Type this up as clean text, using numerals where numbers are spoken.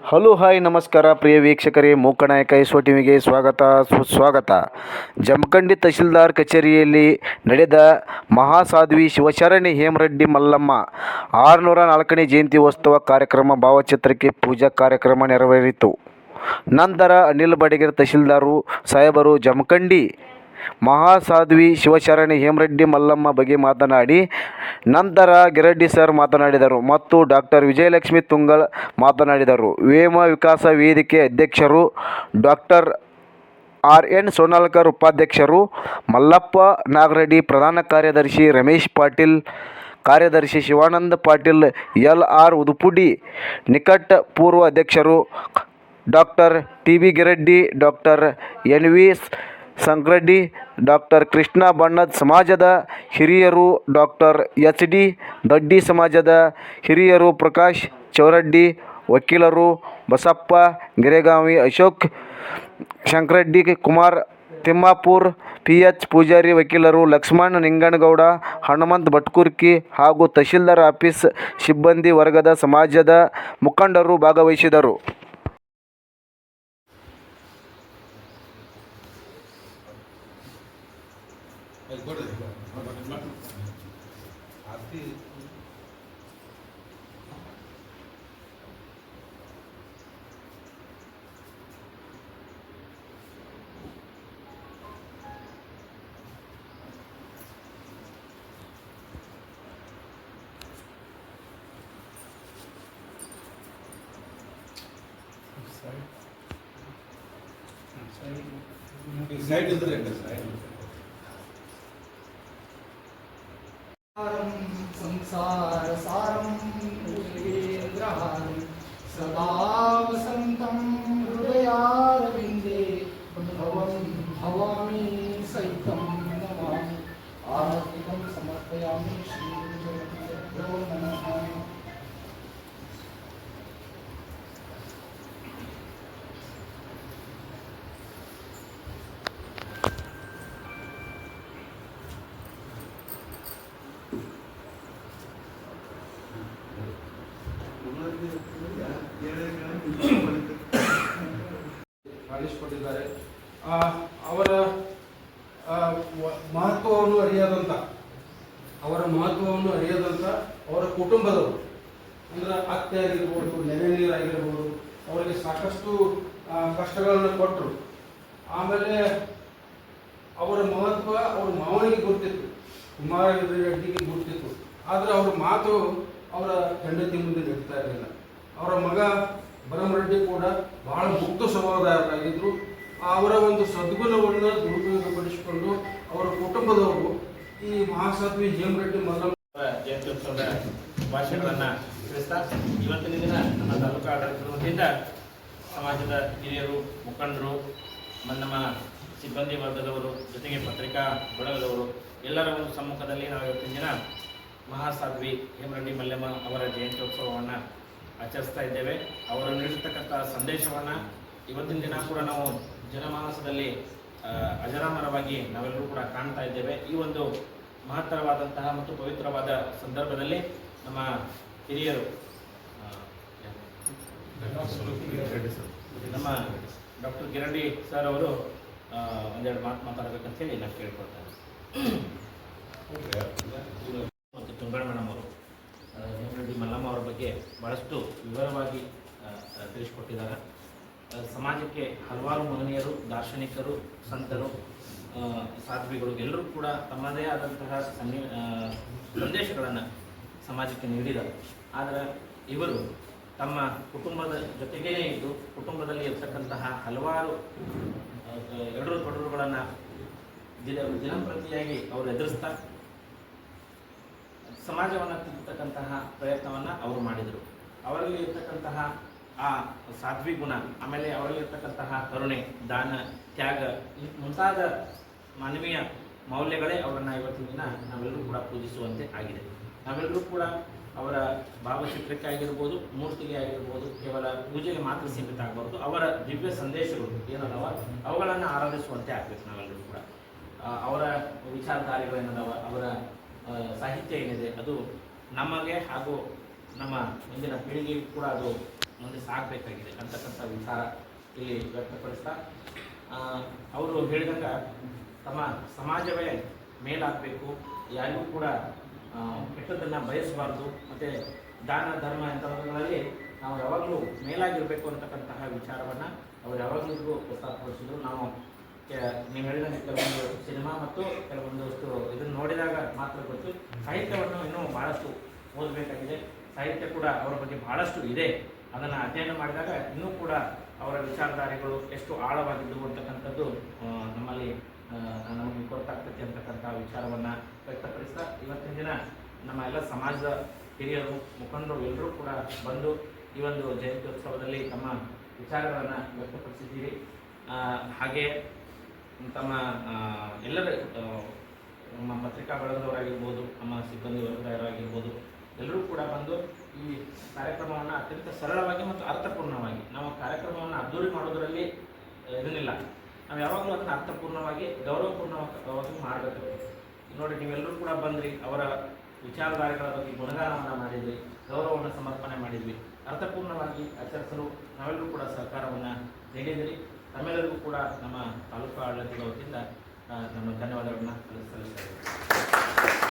Hello hi ನಮಸ್ಕಾರ ಪ್ರಿಯ ವೀಕ್ಷಕರೇ, Mooknayak SO ಟಿವಿಗೆ ಸ್ವಾಗತ ಸುಸ್ವಾಗತ. ಜಮಖಂಡಿ ತಹಶೀಲ್ದಾರ್ ಕಚೇರಿಯಲ್ಲಿ ನಡೆದ ಮಹಾಸಾಧ್ವಿ ಶಿವಶರಣೆ ಹೇಮರೆಡ್ಡಿ ಮಲ್ಲಮ್ಮ 604ನೇ ಜಯಂತಿ ಉತ್ಸವ ಕಾರ್ಯಕ್ರಮ ಭಾವಚಿತ್ರಕ್ಕೆ ಪೂಜಾ ಕಾರ್ಯಕ್ರಮ ನೆರವೇರಿತು. ನಂತರ ಅನಿಲ್ ಬಡಿಗೇರ್ ತಹಶೀಲ್ದಾರ್ ಸಾಹೇಬರು ಜಮಖಂಡಿ ಮಹಾಸಾಧ್ವಿ ಶಿವಶರಣೆ ಹೇಮರೆಡ್ಡಿ ಮಲ್ಲಮ್ಮ ಬಗ್ಗೆ ಮಾತನಾಡಿ, ನಂತರ ಗಿರಡ್ಡಿ ಸರ್ ಮಾತನಾಡಿದರು ಮತ್ತು ಡಾಕ್ಟರ್ ವಿಜಯಲಕ್ಷ್ಮಿ ತುಂಗಳ ಮಾತನಾಡಿದರು. ವೇಮ ವಿಕಾಸ ವೇದಿಕೆ ಅಧ್ಯಕ್ಷರು ಡಾಕ್ಟರ್ ಆರ್.ಎನ್. ಸೋನಾಲ್ಕರ್, ಉಪಾಧ್ಯಕ್ಷರು ಮಲ್ಲಪ್ಪ ನಾಗರೆಡ್ಡಿ, ಪ್ರಧಾನ ಕಾರ್ಯದರ್ಶಿ ರಮೇಶ್ ಪಾಟೀಲ್, ಕಾರ್ಯದರ್ಶಿ ಶಿವಾನಂದ ಪಾಟೀಲ್, ಎಲ್.ಆರ್. ಉದುಪುಡಿ, ನಿಕಟ ಪೂರ್ವ ಅಧ್ಯಕ್ಷರು doctor T B. Giraddi, doctor N V. Sankreddi, doctor Krishna ಬಣ್ಣದ ಸಮಾಜದ ಹಿರಿಯರು, ಡಾಕ್ಟರ್ ಎಚ್.ಡಿ. ದೊಡ್ಡಿ ಸಮಾಜದ ಹಿರಿಯರು, ಪ್ರಕಾಶ್ ಚೌರಡ್ಡಿ, ವಕೀಲರು ಬಸಪ್ಪ ಗಿರೇಗಾವಿ, ಅಶೋಕ್ ಶಂಕರೆಡ್ಡಿ, ಕುಮಾರ್ ತಿಮ್ಮಾಪುರ್, ಪಿ.ಎಚ್. ಪೂಜಾರಿ ವಕೀಲರು, ಲಕ್ಷ್ಮಣ್ ನಿಂಗನಗೌಡ, ಹನುಮಂತ ಭಟ್ಕುರ್ಕಿ ಹಾಗೂ ತಹಶೀಲ್ದಾರ್ ಆಫೀಸ್ ಸಿಬ್ಬಂದಿ ವರ್ಗದ ಸಮಾಜದ ಮುಖಂಡರು ಭಾಗವಹಿಸಿದರು. ಸೈಡ್ ಇದ್ರೆ ಸಂಸಾರ ಸಾರಂ ಗ್ರಹಾರಿ ಸದಾ ವಸಂತಂ ಹೃದಯಾರವಿಂದೇ ಭವಂ ಭವಾಮಿ ಸಹಿತಂ ನಮಾಮಿ ಆರತಿಕಂ ಸಮರ್ಪಯಾಮಿ ಶ್ರೀ ಗುರುಭ್ಯೋ ನಮಃ. ಆಲಿಸಿಕೊಂಡಿದ್ದಾರೆ. ಅವರ ಮಹತ್ವವನ್ನು ಅರಿಯದಂಥ ಅವರ ಕುಟುಂಬದವರು ಅಂದ್ರೆ ಅತ್ತೆ ಆಗಿರ್ಬೋದು, ನೆರೆ ನೀರಾಗಿರ್ಬೋದು, ಅವರಿಗೆ ಸಾಕಷ್ಟು ಕಷ್ಟಗಳನ್ನು ಕೊಟ್ಟರು. ಆಮೇಲೆ ಅವರ ಮಹತ್ವ ಅವ್ರ ಮಾವನಿಗೆ ಗೊತ್ತಿತ್ತು, ಕುಮಾರ ರೆಡ್ಡಿಗೆ ಗೊತ್ತಿತ್ತು. ಆದರೆ ಅವ್ರ ಮಾತು ಅವರ ಹೆಂಡತಿ ಮುಂದೆ ನಡೀತಾ ಇರಲಿಲ್ಲ. ಅವರ ಮಗ ಭರಮರೆಡ್ಡಿ ಕೂಡ ಬಹಳ ಮುಕ್ತ ಸ್ವಭಾವದಾಯಕರಾಗಿದ್ದರು. ಅವರ ಒಂದು ಸದ್ಗುಣವನ್ನು ದುರುಪಯೋಗಪಡಿಸಿಕೊಂಡು ಅವರ ಕುಟುಂಬದವರು ಈ ಮಹಾಸಾಧ್ವಿ ಹೇಮರೆಡ್ಡಿ ಮಲ್ಲಮ್ಮ ಜಯಂತ್ಯೋತ್ಸವದ ಶುಭಾಶಯಗಳನ್ನು ತಿಳಿಸ್ತಾ, ಇವತ್ತಿನ ದಿನ ನಮ್ಮ ತಾಲೂಕು ಆಡಳಿತದ ವತಿಯಿಂದ ಸಮಾಜದ ಹಿರಿಯರು, ಮುಖಂಡರು, ನಮ್ಮ ಸಿಬ್ಬಂದಿ ವರ್ಗದವರು, ಜೊತೆಗೆ ಪತ್ರಿಕಾ ಬಳಗದವರು ಎಲ್ಲರ ಒಂದು ಸಮ್ಮುಖದಲ್ಲಿ ನಾವು ಇವತ್ತಿನ ದಿನ ಮಹಾಸಾಧ್ವಿ ಹೇಮರೆಡ್ಡಿ ಮಲ್ಲಮ್ಮ ಅವರ ಜಯಂತ್ಯೋತ್ಸವವನ್ನು ಆಚರಿಸ್ತಾ ಇದ್ದೇವೆ. ಅವರು ನೀಡಿರ್ತಕ್ಕಂಥ ಸಂದೇಶವನ್ನು ಇವತ್ತಿನ ದಿನ ಕೂಡ ನಾವು ಜನಮಾನಸದಲ್ಲಿ ಅಜರಾಮರವಾಗಿ ನಾವೆಲ್ಲರೂ ಕೂಡ ಕಾಣ್ತಾ ಇದ್ದೇವೆ. ಈ ಒಂದು ಮಹತ್ತರವಾದಂತಹ ಮತ್ತು ಪವಿತ್ರವಾದ ಸಂದರ್ಭದಲ್ಲಿ ನಮ್ಮ ಹಿರಿಯರು ನಮ್ಮ ಡಾಕ್ಟರ್ ಗಿರಡ್ಡಿ ಸರ್ ಅವರು ಒಂದೆರಡು ಮಾತಾಡಬೇಕಂತ ಹೇಳಿ ನಾನು ಕೇಳ್ಕೊಳ್ತೇನೆ. ಮತ್ತು ತುಂಗಳ ಮೇಡಮ್ ಅವರು ಹೇಮರೆಡ್ಡಿ ಮಲ್ಲಮ್ಮ ಅವರ ಬಗ್ಗೆ ಭಾಳಷ್ಟು ವಿವರವಾಗಿ ತಿಳಿಸಿಕೊಟ್ಟಿದ್ದಾರೆ. ಸಮಾಜಕ್ಕೆ ಹಲವಾರು ಮಹನೀಯರು, ದಾರ್ಶನಿಕರು, ಸಂತರು, ಸಾಧ್ವಿಗಳು ಎಲ್ಲರೂ ಕೂಡ ತಮ್ಮದೇ ಆದಂತಹ ಸಂದೇಶಗಳನ್ನು ಸಮಾಜಕ್ಕೆ ನೀಡಿದ್ದಾರೆ. ಆದರೆ ಇವರು ತಮ್ಮ ಕುಟುಂಬದ ಜೊತೆಗೇ ಇದ್ದು ಕುಟುಂಬದಲ್ಲಿ ಇರ್ತಕ್ಕಂತಹ ಹಲವಾರು ಎಡರು ತೊಡರುಗಳನ್ನು ದಿನಂಪ್ರತಿಯಾಗಿ ಅವರು ಎದುರಿಸ್ತಾ ಸಮಾಜವನ್ನು ತಿದ್ದತಕ್ಕಂತಹ ಪ್ರಯತ್ನವನ್ನು ಅವರು ಮಾಡಿದರು. ಅವರಲ್ಲಿ ಇರ್ತಕ್ಕಂತಹ ಆ ಸಾಧ್ವಿ ಗುಣ, ಆಮೇಲೆ ಅವರಲ್ಲಿ ಇರ್ತಕ್ಕಂತಹ ಕರುಣೆ, ದಾನ, ತ್ಯಾಗ ಮುಂತಾದ ಮಾನವೀಯ ಮೌಲ್ಯಗಳೇ ಅವರನ್ನು ಇವತ್ತಿನ ದಿನ ನಾವೆಲ್ಲರೂ ಕೂಡ ಪೂಜಿಸುವಂತೆ ಆಗಿದೆ. ನಾವೆಲ್ಲರೂ ಕೂಡ ಅವರ ಭಾವಚಿತ್ರಕ್ಕೆ ಆಗಿರ್ಬೋದು, ಮೂರ್ತಿಗೆ ಆಗಿರ್ಬೋದು, ಕೇವಲ ಪೂಜೆಗೆ ಮಾತ್ರ ಸೀಮಿತ ಆಗಬಾರ್ದು. ಅವರ ದಿವ್ಯ ಸಂದೇಶಗಳು ಏನದವ ಅವುಗಳನ್ನು ಆರಾಧಿಸುವಂತೆ ಆಗಬೇಕು. ನಾವೆಲ್ಲರೂ ಕೂಡ ಅವರ ವಿಚಾರಧಾರೆಗಳು ಏನದವ, ಅವರ ಸಾಹಿತ್ಯ ಏನಿದೆ ಅದು ನಮಗೆ ಹಾಗೂ ನಮ್ಮ ಮುಂದಿನ ಪೀಳಿಗೆಗೂ ಕೂಡ ಅದು ಮುಂದೆ ಸಾಗಬೇಕಾಗಿದೆ ಅಂತಕ್ಕಂಥ ವಿಚಾರ ಇಲ್ಲಿ ವ್ಯಕ್ತಪಡಿಸ್ತಾ ಅವರು ಹೇಳಿದಾಗ ತಮ್ಮ ಸಮಾಜವೇ ಮೇಲಾಗಬೇಕು, ಯಾರಿಗೂ ಕೂಡ ಕೆಟ್ಟದ್ದನ್ನು ಬಯಸಬಾರ್ದು, ಮತ್ತು ದಾನ ಧರ್ಮ ಇಂಥವುಗಳಲ್ಲಿ ನಾವು ಯಾವಾಗಲೂ ಮೇಲಾಗಿರಬೇಕು ಅಂತಕ್ಕಂತಹ ವಿಚಾರವನ್ನು ಅವರು ಯಾವಾಗಲೂ ಪ್ರಸ್ತಾಪಪಡಿಸಿದ್ರು. ನಾವು ನೀವು ಹೇಳಿದಂಗೆ ಕೆಲವೊಂದು ಸಿನಿಮಾ ಮತ್ತು ಕೆಲವೊಂದಷ್ಟು ಇದನ್ನು ನೋಡಿದಾಗ ಮಾತ್ರ ಗೊತ್ತು. ಸಾಹಿತ್ಯವನ್ನು ಇನ್ನೂ ಭಾಳಷ್ಟು ಓದಬೇಕಾಗಿದೆ. ಸಾಹಿತ್ಯ ಕೂಡ ಅವರ ಬಗ್ಗೆ ಭಾಳಷ್ಟು ಇದೆ. ಅದನ್ನು ಅಧ್ಯಯನ ಮಾಡಿದಾಗ ಇನ್ನೂ ಕೂಡ ಅವರ ವಿಚಾರಧಾರೆಗಳು ಎಷ್ಟು ಆಳವಾಗಿದ್ದವು ಅಂತಕ್ಕಂಥದ್ದು ನಮ್ಮಲ್ಲಿ ನಮಗೆ ಗೊತ್ತಾಗ್ತೈತಿ ಅಂತಕ್ಕಂಥ ವಿಚಾರವನ್ನು ವ್ಯಕ್ತಪಡಿಸ್ತಾ, ಇವತ್ತಿನ ದಿನ ನಮ್ಮ ಎಲ್ಲ ಸಮಾಜದ ಹಿರಿಯರು, ಮುಖಂಡರು ಎಲ್ಲರೂ ಕೂಡ ಬಂದು ಈ ಒಂದು ಜಯಂತ್ಯೋತ್ಸವದಲ್ಲಿ ತಮ್ಮ ವಿಚಾರಗಳನ್ನು ವ್ಯಕ್ತಪಡಿಸಿದ್ದೀರಿ. ಹಾಗೆ ತಮ್ಮ ಎಲ್ಲರ ನಮ್ಮ ಪತ್ರಿಕಾ ಬಳಗದವರಾಗಿರ್ಬೋದು, ನಮ್ಮ ಸಿಬ್ಬಂದಿ ವರ್ಗದವರಾಗಿರ್ಬೋದು, ಎಲ್ಲರೂ ಕೂಡ ಬಂದು ಈ ಕಾರ್ಯಕ್ರಮವನ್ನು ಅತ್ಯಂತ ಸರಳವಾಗಿ ಮತ್ತು ಅರ್ಥಪೂರ್ಣವಾಗಿ, ನಾವು ಕಾರ್ಯಕ್ರಮವನ್ನು ಅದ್ದೂರಿ ಮಾಡೋದರಲ್ಲಿ ಇದನ್ನಿಲ್ಲ, ನಾವು ಯಾವಾಗಲೂ ಅದನ್ನು ಅರ್ಥಪೂರ್ಣವಾಗಿ ಗೌರವಪೂರ್ಣವಾಗಿ ಮಾಡಬೇಕು. ನೋಡಿ, ನೀವೆಲ್ಲರೂ ಕೂಡ ಬಂದ್ರಿ, ಅವರ ವಿಚಾರಧಾರೆಗಳ ಬಗ್ಗೆ ಗುಣಗಾನವನ್ನು ಮಾಡಿದ್ವಿ, ಗೌರವವನ್ನು ಸಮರ್ಪಣೆ ಮಾಡಿದ್ವಿ, ಅರ್ಥಪೂರ್ಣವಾಗಿ ಆಚರಿಸಲು ನಾವೆಲ್ಲರೂ ಕೂಡ ಸಹಕಾರವನ್ನು ನೀಡಿದಿರಿ. ತಮ್ಮೆಲ್ಲರಿಗೂ ಕೂಡ ನಮ್ಮ ತಾಲೂಕು ಆಡಳಿತದ ವತಿಯಿಂದ ನಮ್ಮ ಧನ್ಯವಾದಗಳನ್ನು ಸಲ್ಲಿಸ್ತಾ ಇದ್ದೀವಿ.